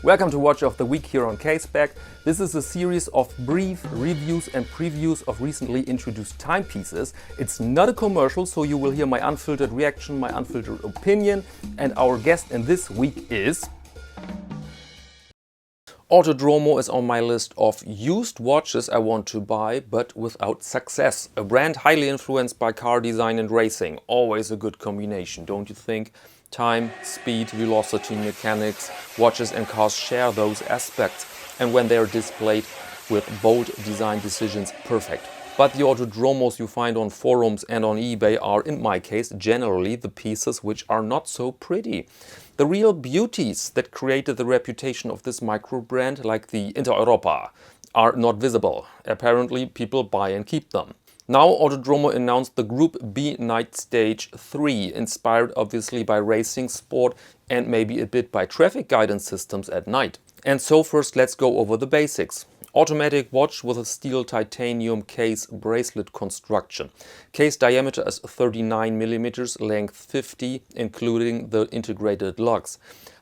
Welcome to Watch of the Week here on Caseback. This is a series of brief reviews and previews of recently introduced timepieces. It's not a commercial, so you will hear my unfiltered reaction, my unfiltered opinion, and our guest in this week is... Autodromo is on my list of used watches I want to buy, but without success. A brand highly influenced by car design and racing. Always a good combination, don't you think? Time, speed, velocity, mechanics, watches and cars share those aspects, and when they are displayed with bold design decisions, perfect. But the Autodromos you find on forums and on eBay are, in my case, generally the pieces which are not so pretty. The real beauties that created the reputation of this micro brand, like the Europa, are not visible. Apparently, people buy and keep them. Now Autodromo announced the Group B Night Stage 3, inspired obviously by racing sport and maybe a bit by traffic guidance systems at night. And so first let's go over the basics. Automatic watch with a steel titanium case bracelet construction. Case diameter is 39 mm, length 50, including the integrated lugs.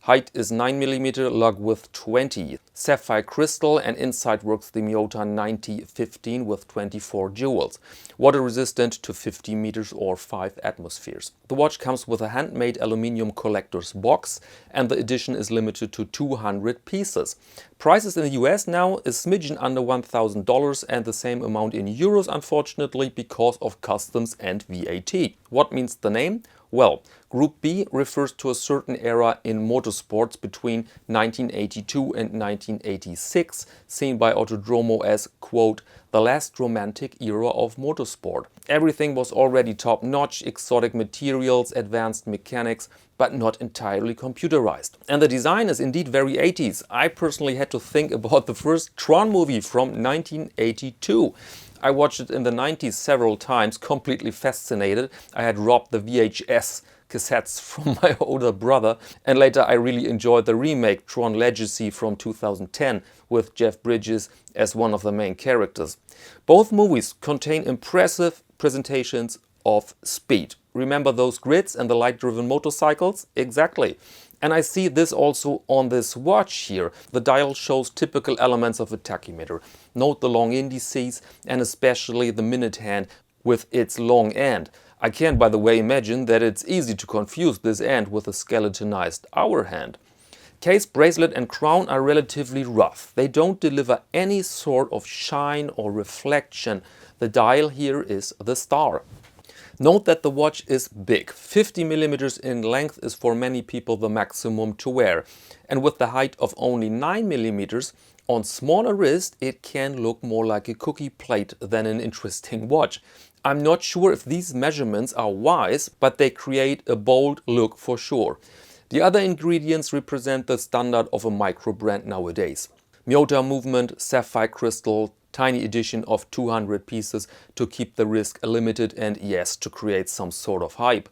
Height is 9 mm, lug width 20. Sapphire crystal, and inside works the Miyota 9015 with 24 jewels. Water resistant to 50 meters or 5 atmospheres. The watch comes with a handmade aluminium collector's box, and the edition is limited to 200 pieces. Prices in the US now is smidgen under $1,000 and the same amount in euros, unfortunately, because of customs and VAT. What means the name? Well, Group B refers to a certain era in motorsports between 1982 and 1986, seen by Autodromo as, quote, the last romantic era of motorsport. Everything was already top-notch, exotic materials, advanced mechanics, but not entirely computerized. And the design is indeed very 80s. I personally had to think about the first Tron movie from 1982. I watched it in the 90s several times, completely fascinated. I had robbed the VHS cassettes from my older brother, and later I really enjoyed the remake Tron Legacy from 2010 with Jeff Bridges as one of the main characters. Both movies contain impressive presentations of speed. Remember those grids and the light-driven motorcycles? Exactly. And I see this also on this watch here. The dial shows typical elements of a tachymeter. Note the long indices and especially the minute hand with its long end. I can, by the way, imagine that it's easy to confuse this end with a skeletonized hour hand. Case, bracelet and crown are relatively rough. They don't deliver any sort of shine or reflection. The dial here is the star. Note that the watch is big. 50 mm in length is for many people the maximum to wear. And with the height of only 9 mm, on smaller wrist it can look more like a cookie plate than an interesting watch. I'm not sure if these measurements are wise, but they create a bold look for sure. The other ingredients represent the standard of a micro brand nowadays. Miyota movement, sapphire crystal, tiny edition of 200 pieces to keep the risk limited and yes, to create some sort of hype.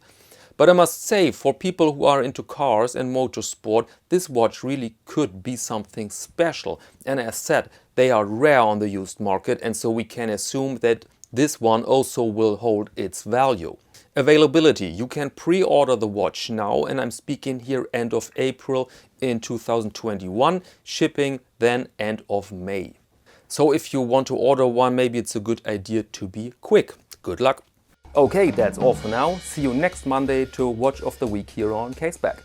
But I must say, for people who are into cars and motorsport, this watch really could be something special. And as said, they are rare on the used market, and so we can assume that this one also will hold its value. Availability. You can pre-order the watch now, and I'm speaking here end of April in 2021. Shipping then end of May. So if you want to order one, maybe it's a good idea to be quick. Good luck. Okay, that's all for now. See you next Monday to Watch of the Week here on Caseback.